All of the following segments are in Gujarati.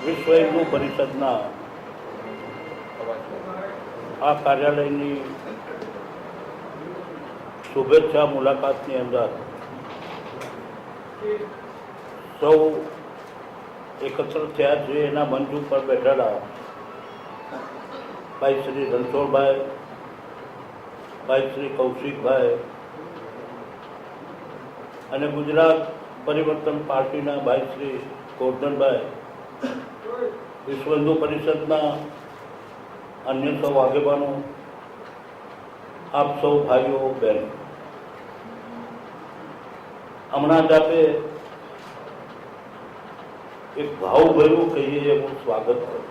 વિશ્વ હિન્દુ પરિષદના આ કાર્યાલયની શુભેચ્છા મુલાકાતની અંદર સૌ એકત્ર થયા છે. એના મંચ ઉપર બેઠેલા ભાઈ શ્રી રણછોડભાઈ, ભાઈ શ્રી કૌશિકભાઈ અને ગુજરાત પરિવર્તન પાર્ટીના ભાઈ શ્રી ગોરધનભાઈ, વિશ્વ હિન્દુ પરિષદના અન્ય સૌ આગેવાનો, આપ સૌ ભાઈઓ બહેનો, હમણાં જ આપે એક ભાવભર્યું કહીએ એવું સ્વાગત કર્યું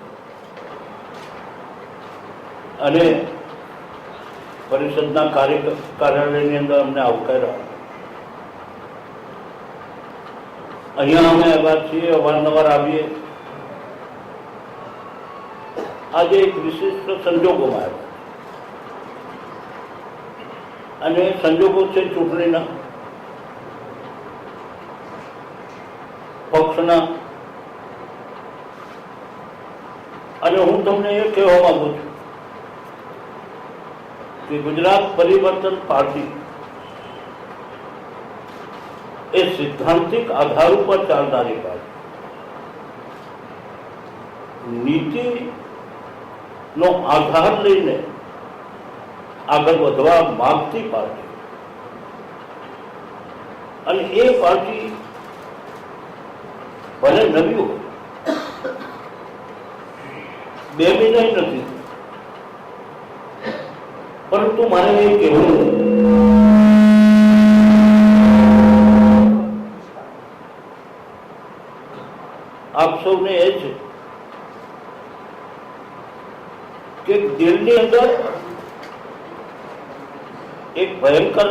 અને પરિષદના કાર્યાલયની અંદર અમને આવકાર્યા. અહીંયા અમે આવ્યા છીએ, અવારનવાર આવીએ. આજે એક વિશિષ્ટ સંજોગોમાં આવ્યા અને સંજોગો છે ચૂંટણીના, પક્ષના. અને હું તમને એ કહેવા માંગુ છું કે ગુજરાત પરિવર્તન પાર્ટી એ સિદ્ધાંતિક આધાર ઉપર ચાલનારી પાર્ટી, નીતિનો આધાર લઈને આગળ વધવા માંગતી પાર્ટી. અને એ પાર્ટી ભલે નવી હોય, બે મહિના નથી, પરંતુ મારે એ કહેવું આપ સૌને એ છે કે દિલની અંદર એક ભયંકર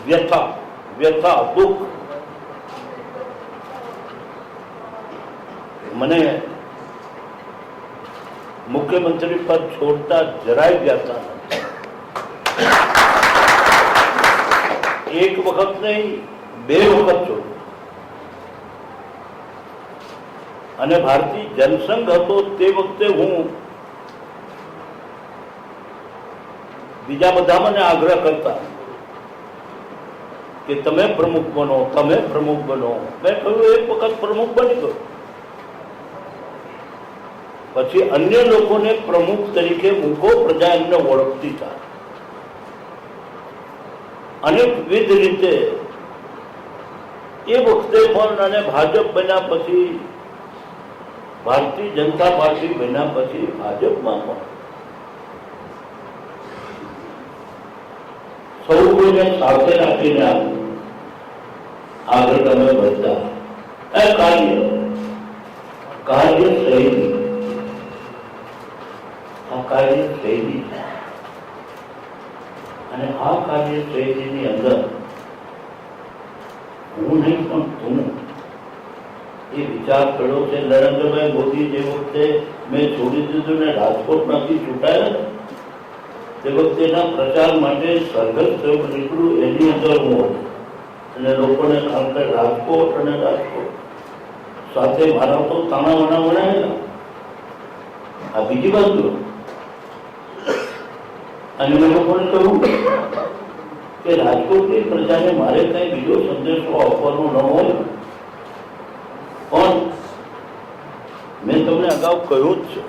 વ્યથા દુઃખ મને મુખ્યમંત્રી પદ છોડતા જરાય વ્યથા નથી. એક વખત નહીં, બે વખત છોડ્યું. અને ભારતીય જનસંઘ હતો તે વખતે હું બીજા બધા મને આગ્રહ કરતા કે તમે પ્રમુખ બનો, તમે પ્રમુખ બનો. મેં કહ્યું એક વખત પ્રમુખ બની ગયો, પછી અન્ય લોકોને પ્રમુખ તરીકે મૂકો, પ્રજા એમને ઓળખતી થાય. અનેકવિધ રીતે એ વખતે પણ અને ભાજપ બન્યા પછી, ભારતીય જનતા પાર્ટી બન્યા પછી ભાજપમાં પણ સૌને સાથે રાખીને આગળ તમે વધતા. આ કાર્ય શૈલી, આ કાર્ય શૈલી અને આ કાર્ય શૈલીની અંદર હું નહીં પણ તું એ વિચાર કર્યો છે. નરેન્દ્રભાઈ મોદી જે વખતે મેં છોડી દીધું ને રાજકોટમાંથી ચૂંટાયા તે વખતે એના પ્રચાર માટે સરઘસ નીકળ્યું. એની અંદર હું અને લોકોને કારણ કે રાજકોટ સાથે મારા તો તાણા વાણા વણાયેલા. આ બીજી બાજુ અને મેં લોકોને કહ્યું કે રાજકોટની પ્રજાને મારે કઈ બીજો સંદેશો આપવાનો ન હોય, પણ મેં તમને અગાઉ કહ્યું જ છે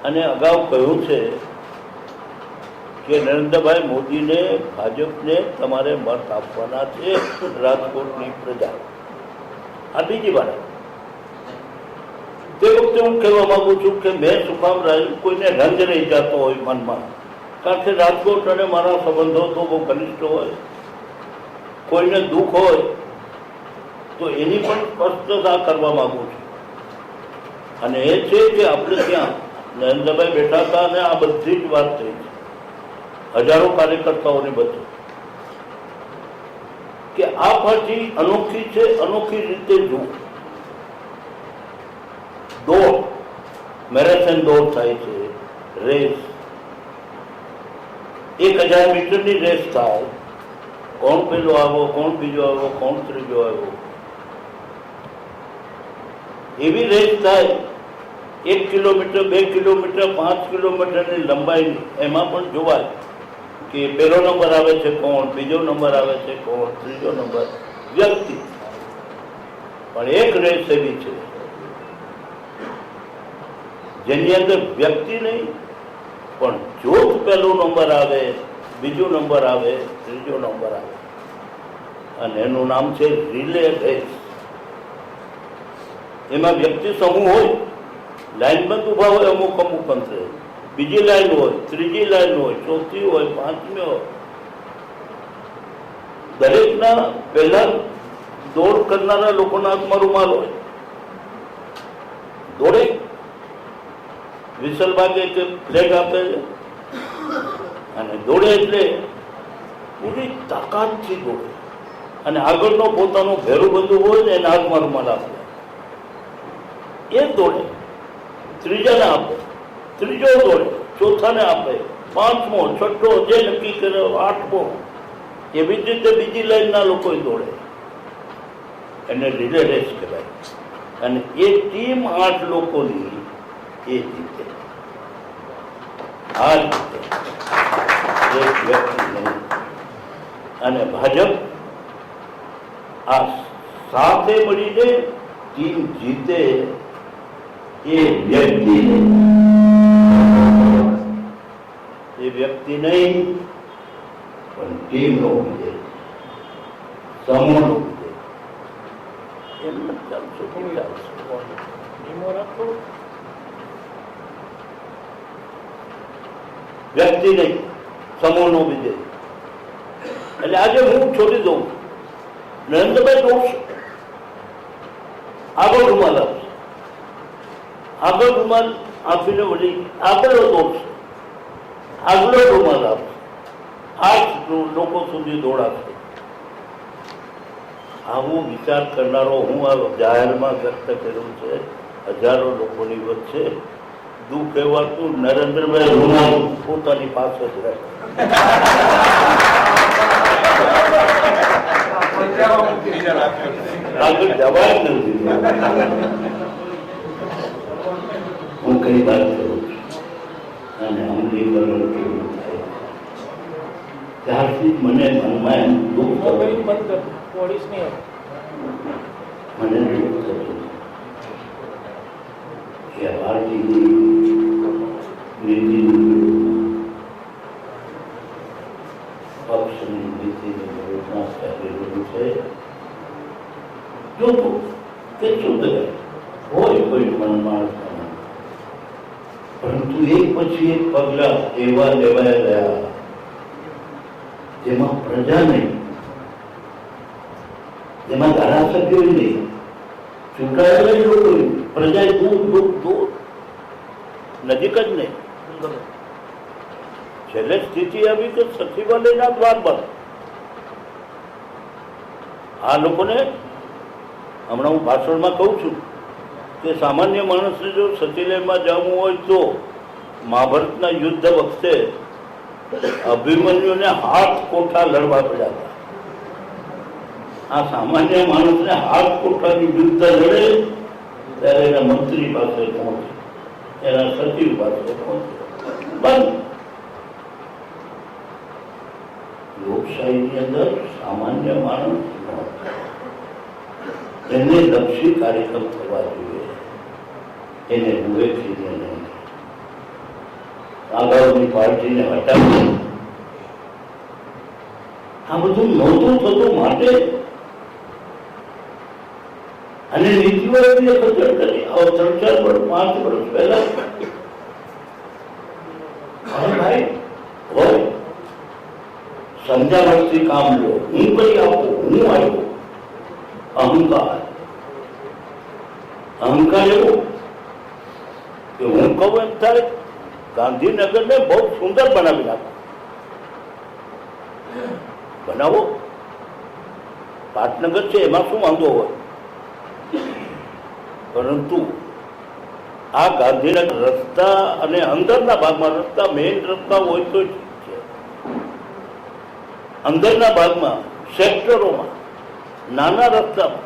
અને અગાઉ કહ્યું છે કે નરેન્દ્રભાઈ મોદીને, ભાજપને તમારે મત આપવાના છે, રાજકોટની પ્રજા. આ બીજી વાત. તે વખતે હું કહેવા માંગુ છું કે મેં શું કામ કોઈને રંજ રહી જતો હોય મનમાં, કારણ કે રાજકોટ અને મારા સંબંધો તો બહુ ઘનિષ્ઠ હોય. કોઈને દુઃખ હોય તો એની પણ સ્પષ્ટતા કરવા માંગુ છું. અને એ છે કે આપણે ત્યાં નરેન્દ્રભાઈ બેઠા હતા અને આ બધી જ વાત થઈ છે હજારો કાર્યકર્તાઓની વચ્ચે કે આ પાર્ટી અનોખી છે. અનોખી રીતે જુઓ, દોડ, મેરેથોન દોડ થાય છે, રેસ, 1000 મીટરની રેસ થાય. કોણ પેલો આવ્યો, કોણ બીજો આવ્યો, કોણ ત્રીજો આવ્યો, એવી રેસ થાય 1 કિલોમીટર 2 કિલોમીટર 5 કિલોમીટરની લંબાઈ, એમાં પણ જોવાય કે પહેલો નંબર આવે છે કોણ, બીજો નંબર આવે છે કોણ, ત્રીજો નંબર વ્યક્તિ. પણ એક રેસ એવી છે જેની અંદર વ્યક્તિ નહીં પણ જૂથ પહેલો નંબર આવે, બીજો નંબર આવે, ત્રીજો નંબર આવે, અને એનું નામ છે રિલે રેસ. એમાં વ્યક્તિ સમૂહ હોય, લાઈનબંધ ઉભા હોય અમુક અમુક અંતરે, બીજી લાઈન હોય, ત્રીજી લાઈન હોય, ચોથી હોય, પાંચમી હોય. દરેકના પહેલા દોડ કરનારા લોકોના હાથમાં રૂમાલ હોય, દોડે, વિસલ વાગે કે ફ્લેગ આપે છે, અને દોડે એટલે પૂરી તાકાતથી દોડે, અને આગળનો પોતાનો ભેરું બધું હોય ને એના હાથમાં રૂમાલ આપે, એ દોડે, ત્રીજાને આપે, ત્રીજો દોડે, ચોથાને આપે, પાંચમો, છઠ્ઠો, જે નક્કી કર્યો, આઠમો. એવી જ રીતે બીજી લાઈનના લોકો દોડે, એને રિલે રેસ કહેવાય. અને એ ટીમ 8 લોકોની એ જીતે. આ રીતે એક વ્યક્તિ નહીં. અને ભાજપ આ સાથે મળીને ટીમ જીતે, એ વ્યક્તિ નહીં, એ વ્યક્તિ નહીં પણ ટીમનો વિજય, સમૂહનો વિજય. એમ ચાલશે કે ચાલશે. વ્યક્તિ નહીં, સમૂહનો વિજય. એટલે આજે હું છોડી દઉં, નરેન્દ્રભાઈ દોડશે, આગળ રૂમાલ આપશે, આગળ રૂમાલ આપીને વળી આગળ દોડશે, આગળ રૂમાલ આપશે, આ લોકો સુધી દોડાશે. આવો વિચાર કરનારો હું આ જાહેરમાં વ્યક્ત કર્યું છે હજારો લોકોની વચ્ચે. દુઃખ કહેવાતું નરેન્દ્રભાઈ રૂમાલ પોતાની પાસે જ રહે, આગળ જવાય નથી. હું કઈ વાત કરું છું અને અમલીકરણ કેવું થાય ત્યારથી મને મનમાં એમ દુઃખ થયું, મને દુઃખ થયું કે પાર્ટીની નીતિની પક્ષની નીતિની વિરોધમાં ચાલી રહ્યું છે. જોતું કે શું હોય કોઈ મનમાં, પરંતુ એક પછી એક પગલા એવા લેવાયા ગયા જેમાં પ્રજા નહીં, જેમાં ધારાસભ્યો નહીં, ચૂંટાયેલા લોકો નહીં, પ્રજા દૂર દૂર દૂર, નજીક જ નહીં. છેલ્લે સ્થિતિ આવી કે સચિવાલયના દ્વાર બંધ. આ લોકોને હમણાં હું ભાષણમાં કહું છું કે સામાન્ય માણસને જો સચિવાલયમાં જવું હોય તો મહાભારતના યુદ્ધ વખતે અભિમન્યુને હાથ કોઠા લડવા પડ્યા હતા. આ સામાન્ય માણસને હાથ કોઠાની યુદ્ધ લડે ત્યારે એના મંત્રી પાસે પહોંચે, એના સચિવ પાસે પહોંચે, બંધ. લોકશાહીની અંદર સામાન્ય માણસ એને લક્ષી કાર્યક્રમ થવા જોઈએ, એને હુએથી નહીં, આગળની પાર્ટીને હટાવી. આ બધું નહોતું થતું માટે અને નીતિઓ એવી ખતર કરી 3-4 વર્ષ 5 વર્ષ પહેલા. ભાઈ હોય સમજાવટથી કામ લો, હું કરી આપું, હું આવ્યો. અહંકાર, અહંકાર એવો કે હું કહું એમ થાય ગાંધીનગરને બહુ સુંદર બનાવી નાખો. બનાવો, પાટનગર છે એમાં શું વાંધો હોય, પરંતુ આ ગાંધીનગર રસ્તા અને અંદરના ભાગમાં રસ્તા, મેઇન રસ્તા હોય તો ઠીક છે, અંદરના ભાગમાં સેક્ટરોમાં નાના રસ્તામાં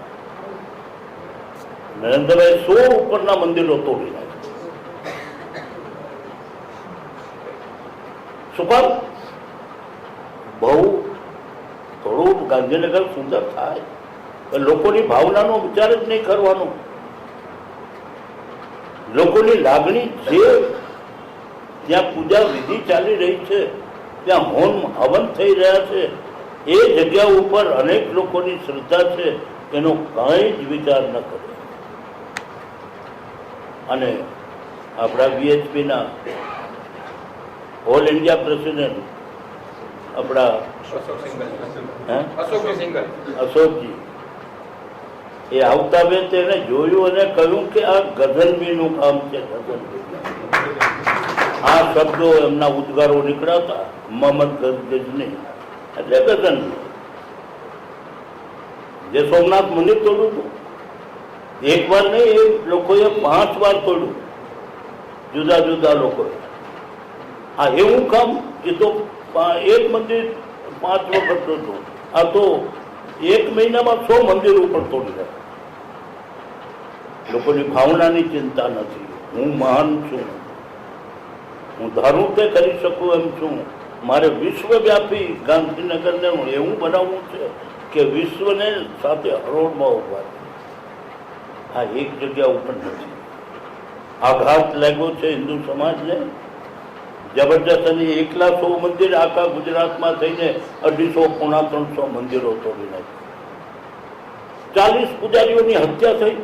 નરેન્દ્રભાઈ 100 ઉપરના મંદિરો તોડી નાખ્યા. શું કામ? બહુ થોડું ગાંધીનગર સુંદર થાય, લોકોની ભાવનાનો વિચાર જ નહીં કરવાનો. લોકોની લાગણી, જે ત્યાં પૂજા વિધિ ચાલી રહી છે, ત્યાં હોમ હવન થઈ રહ્યા છે, એ જગ્યા ઉપર અનેક લોકોની શ્રદ્ધા છે, એનો કંઈ જ વિચાર ન કરે. અને આપણા VHPના ઓલ ઇન્ડિયા પ્રેસિડેન્ટ આપણા અશોકજી, એ આવતા બે તેને જોયું અને કહ્યું કે આ ગઝનવીનું કામ છે. આ શબ્દો એમના ઉદ્ગારો નીકળાતા, મોહમ્મદ ગઝની એટલે ગઝનવી, જે સોમનાથ મંદિર તોડ્યું હતું. એક વાર નહીં, એ લોકોએ 5 વાર તોડ્યું, જુદા જુદા લોકોએ. આ એવું કામ, એ તો એક મંદિર 5 વખત હતું. આ તો એક મહિનામાં 100 મંદિર ઉપર તોડી રહ્યા. લોકોની ભાવનાની ચિંતા નથી. હું મહાન છું, હું ધારું તે કરી શકું એમ છું. મારે વિશ્વવ્યાપી ગાંધીનગરને એવું બનાવવું છે કે વિશ્વને સાથે હરોળમાં ઉભા. આ એક જગ્યા ઉપર નથી. આઘાત લાગ્યો છે હિન્દુ સમાજને જબરજસ્ત. અને એકલા 100 મંદિર આખા ગુજરાતમાં થઈને 250, પોણા 300 મંદિરો તોડી નાખ્યા. 40 પૂજારીઓની હત્યા થઈ.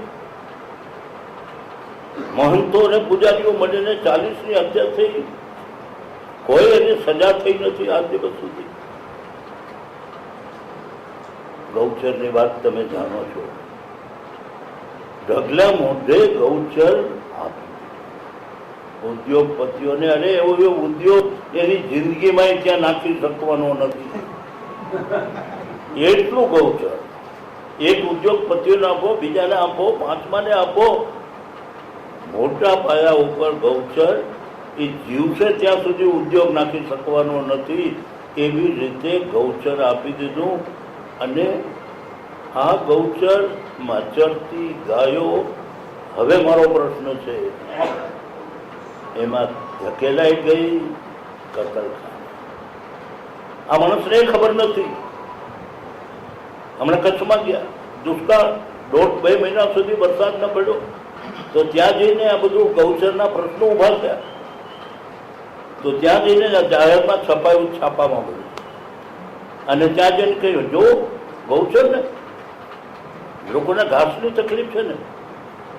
મહંતો અને પૂજારીઓ મળીને 40ની હત્યા થઈ. કોઈ એની સજા થઈ નથી આજ દિવસ સુધી. ગૌચરની વાત તમે જાણો છો. ઢગલા મોઢે ગૌચર ઉદ્યોગપતિઓને, અરે એવો ઉદ્યોગ એની જિંદગીમાં ત્યાં નાખી શકવાનો નથી. એટલું ગૌચર એક ઉદ્યોગપતિઓને આપો, બીજાને આપો, 5માને આપો. મોટા પાયા ઉપર ગૌચર એ જીવશે ત્યાં સુધી ઉદ્યોગ નાખી શકવાનો નથી. એવી રીતે ગૌચર આપી દીધું. અને આ ગૌચરમાં ચરતી ગાયો, હવે મારો પ્રશ્ન છે, એમાં ધકેલાઈ ગઈ કતલખાને. આ માણસને ખબર નથી. હમણાં કચ્છમાં ગયા, દુષ્કાળ, 1.5-2 મહિના સુધી વરસાદ ન પડ્યો, તો ત્યાં જઈને આ બધું ગૌચરના પ્રશ્નો ઉભા થયા. તો ત્યાં જઈને જાહેરમાં છપાયું, છાપામાં બધું. અને ત્યાં જઈને કહ્યું, જો ગૌચર ને લોકોને ઘાસની તકલીફ છે ને,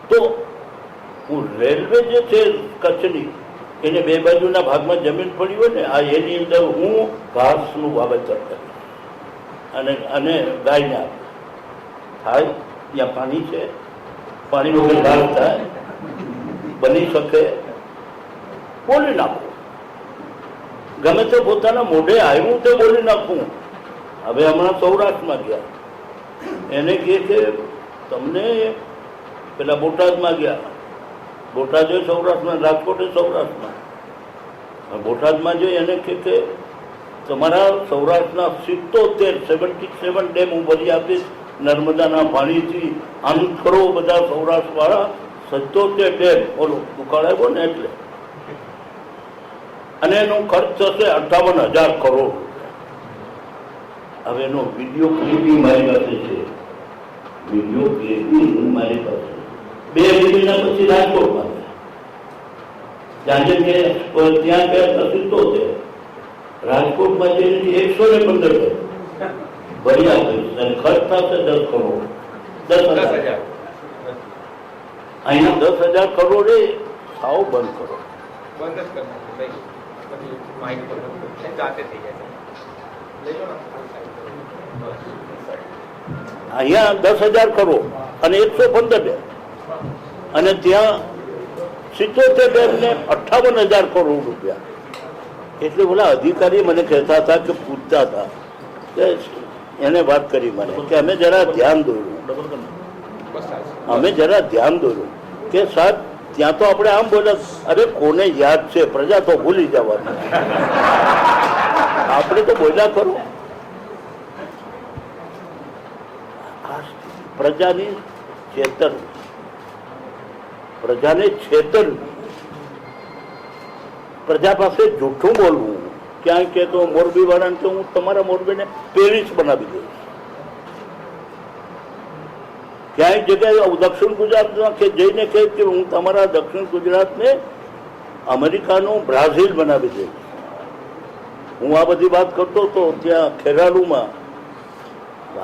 તો હું રેલવે જે છે કચ્છની, એને 2 બાજુના ભાગમાં જમીન પડી હોય ને, આ એની અંદર હું ઘાસનું વાવેતર કરીશ અને ગાયને આપીશ. થાય ત્યાં પાણી છે, પાણી વગર ઘાસ થાય, બની શકે, બોલી નાખું. ગમે તે પોતાના મોઢે આવ્યું તે બોલી નાખું. હવે હમણાં સૌરાષ્ટ્રમાં ગયા, એને કહે કે તમને પેલા બોટાદમાં ગયા, બોટાદ એ સૌરાષ્ટ્રમાં, રાજકોટ એ સૌરાષ્ટ્રમાં. બોટાદમાં જઈ એને કહે કે તમારા સૌરાષ્ટ્રના 77 ડેમ હું ભરી આપીશ નર્મદાના પાણીથી. આમ કરો બધા સૌરાષ્ટ્રવાળા, 77 ડેમ. ઓલો દુકાળ આવ્યો ને એટલે. અને એનો ખર્ચ થશે 58,000 કરોડ. હવે એનો વિડીયો ક્લિપિંગ મારી પાસે છે. વિડીયો ક્લિપિંગ મારી પાસે 2 મહિના પછી રાજકોટમાં ત્યાં ગયા 77, રાજકોટમાં જઈને 115 ભરી આપીશ અને ખર્ચ થશે 10 કરોડ. 10,000. અહીંયા 10,000 કરોડ એ સાવ બંધ કરો. અહીંયા 10,000 કરોડ અને 115 ડેમ, અને ત્યાં 77 ડેમ ને 58,000 કરોડ રૂપિયા. એટલે બોલા અધિકારી મને કહેતા હતા કે પૂછતા હતા કે એને વાત કરી મને કે અમે જરા ધ્યાન દોર્યું કે સાહેબ ત્યાં તો આપણે આમ બોલ્યા, અરે કોને યાદ છે, પ્રજા તો ભૂલી જવાની, આપણે તો બોલ્યા ખરું. પ્રજાની ચેતન પ્રજાને છેતરવું, પ્રજા પાસે જૂઠું બોલવું. ક્યાંય કે તો મોરબી વાળાને તો હું તમારા મોરબીને પેરિસ બનાવી દઈશ. ક્યાંય જગ્યાએ દક્ષિણ ગુજરાતમાં કે જઈને કહે કે હું તમારા દક્ષિણ ગુજરાતને અમેરિકાનું બ્રાઝિલ બનાવી દઈશ. હું આ બધી વાત કરતો હતો ત્યાં ખેરાલુમાં.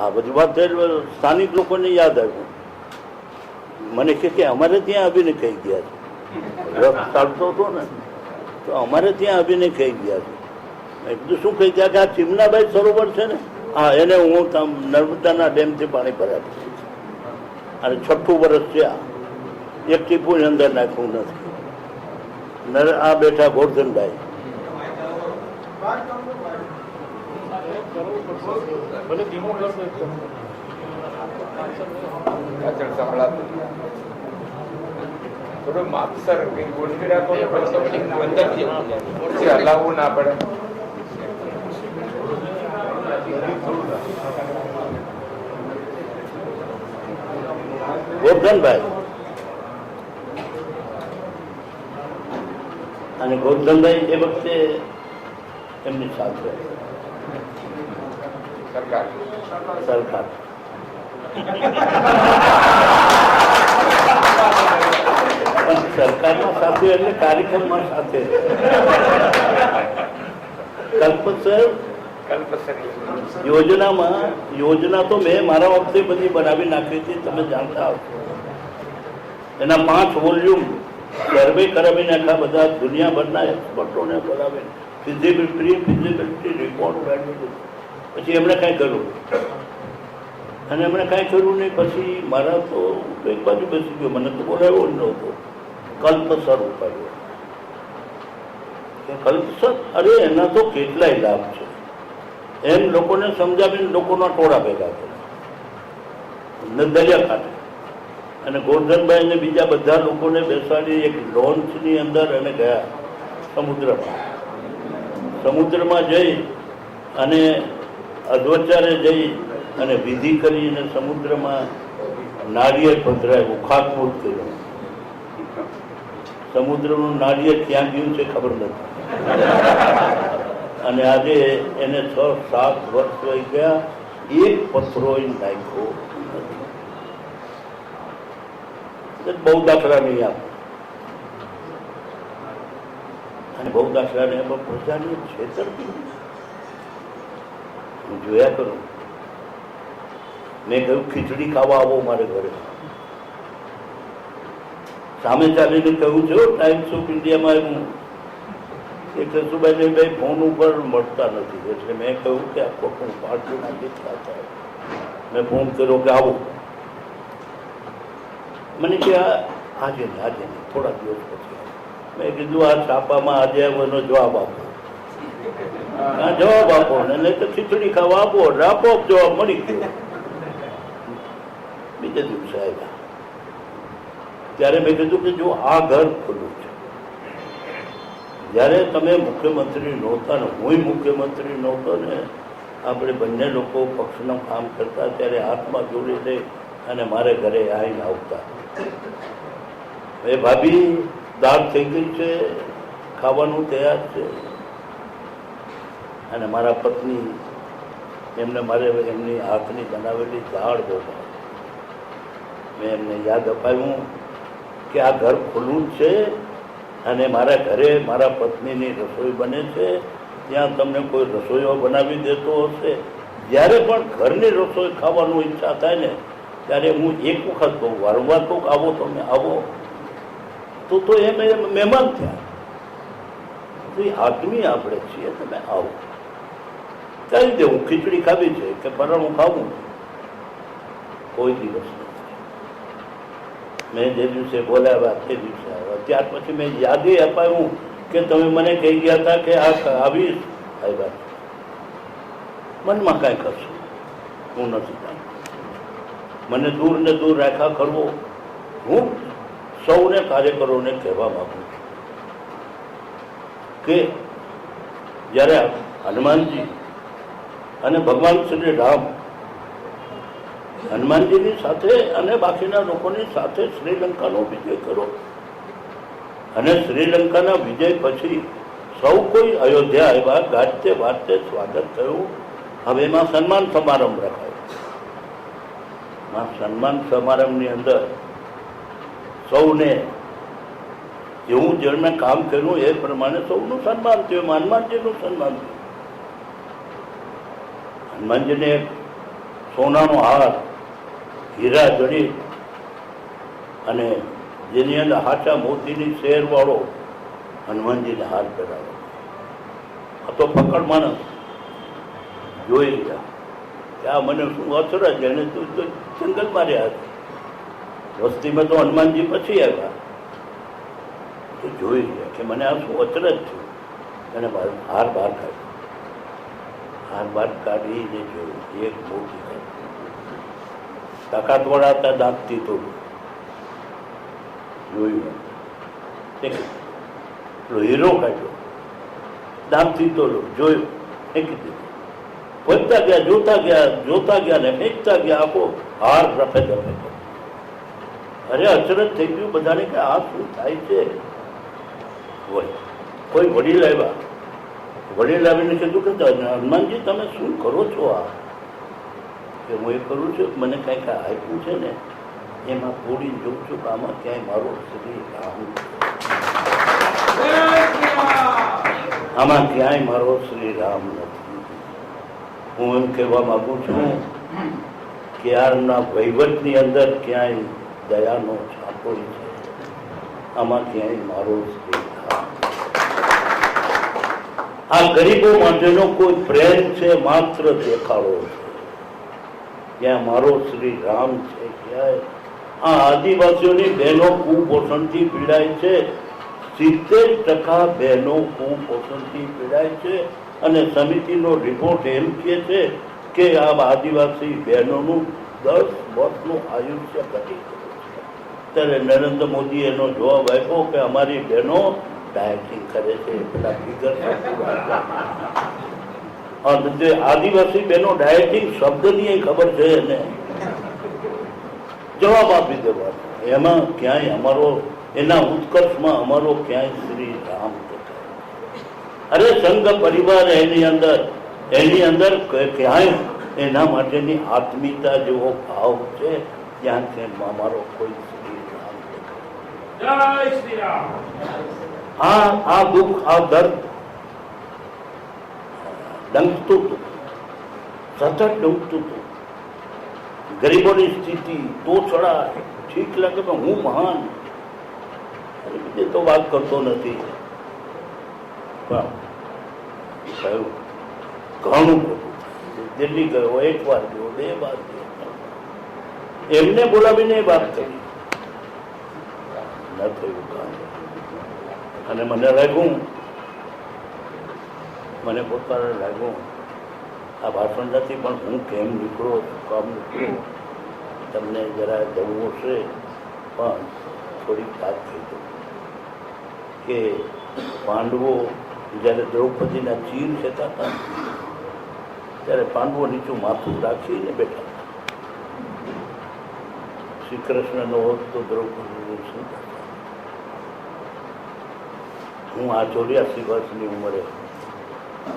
આ બધી વાત સ્થાનિક લોકોને યાદ આવ્યું. મને કે અમારે ત્યાં આવીને કહી ગયા છે. રસ ચાલતો હતો ને તો અમારે ત્યાં આવીને કહી ગયા છે. મેં કીધું શું કહી ગયા કે આ ચીમનાબાઈ સરોવર છે ને, હા એને હું નર્મદાના ડેમથી પાણી ભરાવી દઈશ. અને 6ઠું વર્ષ છે આ, એક ટીપું અંદર નાખવું નથી. આ બેઠા ગોરધનભાઈ. થોડું માપસર ગોઠવી રાખો હલાવવું ના પડે. ગોરધનભાઈ અને ગોરધનભાઈ એ વખતે એમની સાથે સરકાર સરકારમાં સાથે એટલે કાર્યક્રમમાં સાથે. કલ્પસર યોજના તો મેં મારા વખતે બધી બનાવી નાખી હતી, તમે જાણતા હશો. એના 5 વોલ્યુમ સર્વે કરાવી નાખ્યા બધા દુનિયાભરના એક્સપર્ટોને બોલાવીને ફિઝિબિલિટી રિપોર્ટ મેળવી. પછી એમણે કાંઈ કર્યું અને એમણે કાંઈ કર્યું નહીં. પછી મારા તો એક બાજુ બેસી ગયો, મને તો બોલાવ્યો જ નહોતો. કલ્પસર ઉપાડ્યો કે કલ્પસર, અરે એના તો કેટલાય લાભ છે એમ લોકોને સમજાવીને લોકોના ટોળા ભેગા કર્યા દરિયાકાંઠે. અને ગોરધનભાઈ ને બીજા બધા લોકોને બેસાડી એક લોન્ચની અંદર અને ગયા સમુદ્રમાં જઈ અને અધવચારે જઈ અને વિધિ કરીને સમુદ્રમાં નાળિયેર પધરાવ્યું, ખાતમુહૂર્ત કર્યું. સમુદ્રનું નાળિયેર ક્યાં ગયું છે ખબર નથી. અને આજે એને 6-7 વર્ષ થઈ ગયા, એક પથ્થરો નાખ્યો નથી. બહુ દાખલા નહીં આપે અને બહુ દાખલા ને એમાં પ્રજાની છેતરપિંડી હું જોયા કરું. મેં કહ્યું ખીચડી ખાવા આવો મારે ઘરે. સામે ચાલીને કહ્યું છે ટાઈમ્સ ઓફ ઇન્ડિયામાં એવું એક રસુભાઈ ફોન ઉપર મળતા નથી, એટલે મેં કહ્યું કે આ ખોટું પાર્ટી નાખી થતા. મેં ફોન કર્યો કે આવો. મને કે આજે નહીં થોડા દિવસ પછી. મેં કીધું આ છાપામાં આજે એનો જવાબ આપો, જવાબ આપો ને નહીં તો ખીચડી ખાવા આપો. આપો જવાબ મળી ગયો. બીજે દિવસે આવ્યા ત્યારે મેં કીધું કે જો આ ઘર ખુલ્લું છે. જ્યારે તમે મુખ્યમંત્રી નહોતા ને હું મુખ્યમંત્રી નહોતો ને, આપણે બંને લોકો પક્ષનું કામ કરતા ત્યારે હાથમાં જોડી દઈ અને મારે ઘરે આવીને આવતા. એ ભાભી દાળ થઈ ગઈ છે, ખાવાનું તૈયાર છે. અને મારા પત્ની એમને મારે એમની હાથની બનાવેલી દાળ બહુ. મેં એમને યાદ અપાવ્યું કે આ ઘર ખુલ્લું છે અને મારા ઘરે મારા પત્નીની રસોઈ બને છે. ત્યાં તમને કોઈ રસોઈઓ બનાવી દેતો હશે, જ્યારે પણ ઘરની રસોઈ ખાવાનું ઈચ્છા થાય ને ત્યારે હું એક વખત કહું, વારંવાર કહું આવો તમે આવો. તો એ મહેમાન થયા. આદમી આપણે છીએ, તમે આવો. કહી દેવું ખીચડી ખાવી છે કે ફરાણું ખાવું. કોઈ દિવસ મેં જે દિવસે બોલાવ્યા તે દિવસે આવ્યા. ત્યાર પછી મેં યાદી અપાયું કે તમે મને કહી ગયા હતા કે આ આવીશ. આવ્યા. મનમાં કાંઈ કરશું હું નથી જાણતો. મને દૂર ને દૂર રાખ્યા કરવો. હું સૌને કાર્યકરોને કહેવા માંગુ છું કે જ્યારે હનુમાનજી અને ભગવાન શ્રી રામ હનુમાનજીની સાથે અને બાકીના લોકોની સાથે શ્રીલંકાનો વિજય કરો. અને શ્રીલંકાના વિજય પછી સૌ કોઈ અયોધ્યા આવ્યા, ગાજતે વાજતે સ્વાગત થયું. હવે એમાં સન્માન સમારંભ રખાયો. સન્માન સમારંભની અંદર સૌને જેવું જેણે કામ કર્યું એ પ્રમાણે સૌનું સન્માન થયું. હનુમાનજીનું સન્માન થયું. હનુમાનજીને એક સોનાનો હાર, હીરા જડિત અને જેની અંદર હાચા મોતીની શેર વાળો હનુમાનજીને હાર પહેરાવો. આ તો ફકડ માણસ જોઈ ગયા કે આ મને શું અચરજ, એને તો જંગલમાં રહ્યા છે, વસ્તીમાં તો હનુમાનજી પછી આવ્યા, તો જોઈ ગયા કે મને આ શું અચરજ થયું. એને હાર બહાર કાઢ્યો. હાર બહાર કાઢીને જોયું એક મોટી તાકાતવાળા હતા, દાંતથી તોડ્યું. જોયું હીરો કાઢ્યો, દાંતથી તોડ્યો, જોયું, ફેંકી દીધું. વધતા ગયા, જોતા ગયા ને ફેંકતા ગયા. આખો હાર રફે દફે. અરે અચરજ થઈ ગયું બધાને કે આ શું થાય છે. કોઈ વડીલ આવ્યા, વડીલ આવીને કીધું કે હનુમાનજી તમે શું કરો છો? આ કે હું એ કરું છું, મને કાંઈક આપ્યું છે ને એમાં થોડી જોઉં છું કે આમાં ક્યાંય મારો શ્રી રામ, આમાં ક્યાંય મારો શ્રી રામ નથી. હું એમ કહેવા માંગુ છું કે યારના વહીવટની અંદર ક્યાંય દયાનો છાપો છે, આમાં ક્યાંય મારો શ્રી રામ. આ ગરીબો માટેનો કોઈ પ્રેમ છે, માત્ર દેખાડો છે. ત્યાં મારો શ્રી રામ છે ક્યાંય. આ આદિવાસીઓની બહેનો કુપોષણથી પીડાય છે. 70% બહેનો કુપોષણથી પીડાય છે. અને સમિતિનો રિપોર્ટ એમ કહે છે કે આ આદિવાસી બહેનોનું 10 વર્ષનું આયુષ્ય ઘટી ગયું છે. ત્યારે નરેન્દ્ર મોદી એનો જવાબ આપ્યો કે અમારી બહેનો ડાયટિંગ કરે છે. પેલા ફિગર આદિવાસી બહેનો ડાયટિંગ શબ્દની ખબર છે એને જવાબ આપી દેવાનો. એમાં ક્યાંય અમારો, એના ઉત્કર્ષમાં અમારો ક્યાંય શ્રી રામ દેખાય. અરે સંઘ પરિવાર એની અંદર ક્યાંય એના માટેની આત્મીયતા જેવો ભાવ છે, ત્યાં અમારો કોઈ શ્રી રામ દેખાય. જય શ્રી રામ. આ દુઃખ, આ દર્દ ડંકતું હતું, સતત ડૂબતું હતું. ગરીબોની સ્થિતિ તોછડા. ઠીક લાગે પણ હું મહાન, બીજે તો વાત કરતો નથી. પણ થયું ઘણું ખોટું. દિલ્હી ગયો, 1 વાર ગયો, 2 વાર ગયો, એમને બોલાવીને વાત કરી, ન થયું કામ. અને મને પોતાને લાગ્યું આ ભાષણ નથી, પણ હું કેમ નીકળો, કામ નીકળો, તમને જરા જવું હશે. પણ થોડીક વાત થઈ ગઈ કે પાંડવો જ્યારે દ્રૌપદીના ચીર ખેતા હતા ત્યારે પાંડવો નીચું માથું રાખીને બેઠા હતા. શ્રી કૃષ્ણનો હોત તો દ્રૌપદી શું થતા. હું આ 84 વર્ષની ઉંમરે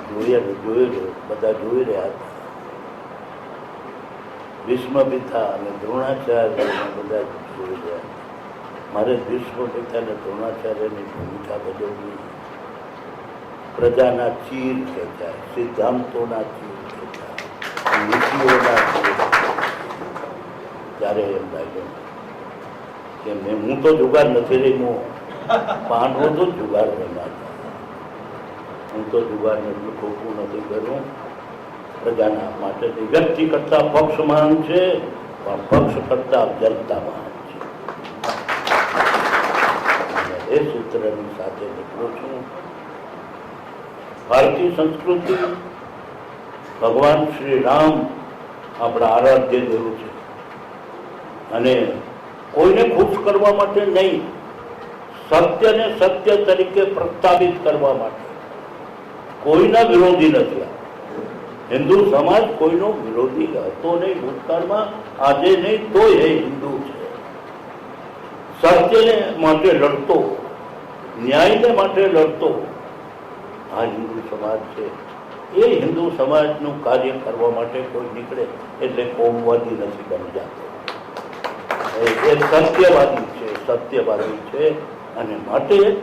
જોયેલું, બધા જોઈ રહ્યા હતા. ભીષ્મ પિતા અને દ્રોણાચાર્ય બધા જોઈ રહ્યા હતા. મારે ભીષ્મ પિતા અને દ્રોણાચાર્યની ભૂમિકા ભજવવી. પ્રજાના ચીર ખેંચાય, સિદ્ધાંતોના ચીર ખેંચાય, નીતિઓના ચીર. ત્યારે એમ લાગ્યું કે હું તો જુગાર નથી રહ્યો, પાંડવો તો જુગાર રમ્યા હતા. હું તો જુગારને ખોટું નથી કર્યું. પ્રજાના માટે વ્યક્તિ કરતા પક્ષ મહાન છે, પણ પક્ષ કરતા જનતા મહાન છે. એ સૂત્રની સાથે નીકળું છું. ભારતીય સંસ્કૃતિ, ભગવાન શ્રી રામ આપણા આરાધ્ય દેવ છે. અને કોઈને ખુશ કરવા માટે નહીં, સત્યને સત્ય તરીકે પ્રસ્થાપિત કરવા માટે. કોઈના વિરોધી નથી. હિન્દુ સમાજ કોઈનો વિરોધી હતો નહીં ભૂતકાળમાં, આજે નહીં, તોય એ હિન્દુ છે. સત્યને માટે લડતો, ન્યાયને માટે લડતો આ હિન્દુ સમાજ છે. એ હિન્દુ સમાજનું કાર્ય કરવા માટે કોઈ નીકળે એટલે કોમવાદી નથી બની જતો. એ સત્યવાદી છે, સત્યવાદી છે. અને માટે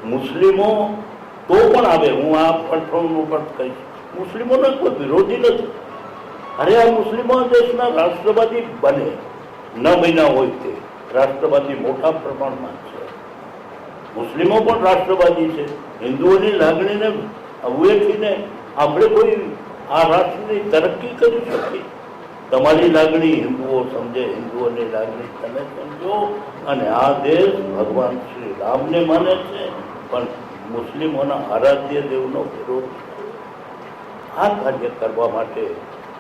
મુસ્લિમો તો પણ આવે, હું આ પઠણનું પણ કહીશ, મુસ્લિમોનો કોઈ વિરોધી નથી. અરે આ મુસ્લિમો દેશના રાષ્ટ્રવાદી બને, ન બન્યા હોય તે રાષ્ટ્રવાદી મોટા પ્રમાણમાં છે. મુસ્લિમો પણ રાષ્ટ્રવાદી છે. હિન્દુઓની લાગણીને અવેઠીને આપણે કોઈ આ રાષ્ટ્રની તરક્કી કરી શકીએ? તમારી લાગણી હિન્દુઓ સમજે, હિન્દુઓની લાગણી તમે સમજો. અને આ દેશ ભગવાન શ્રી રામને માને છે, પણ મુસ્લિમોના આરાધ્ય દેવનો વિરોધ છે. આ કાર્ય કરવા માટે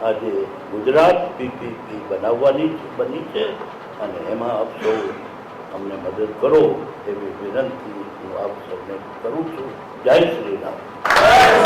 આજે ગુજરાત પીપીપી બનાવવાની બની છે. અને એમાં આપ સૌ અમને મદદ કરો એવી વિનંતી હું આપ સૌને કરું છું. જય શ્રી રામ.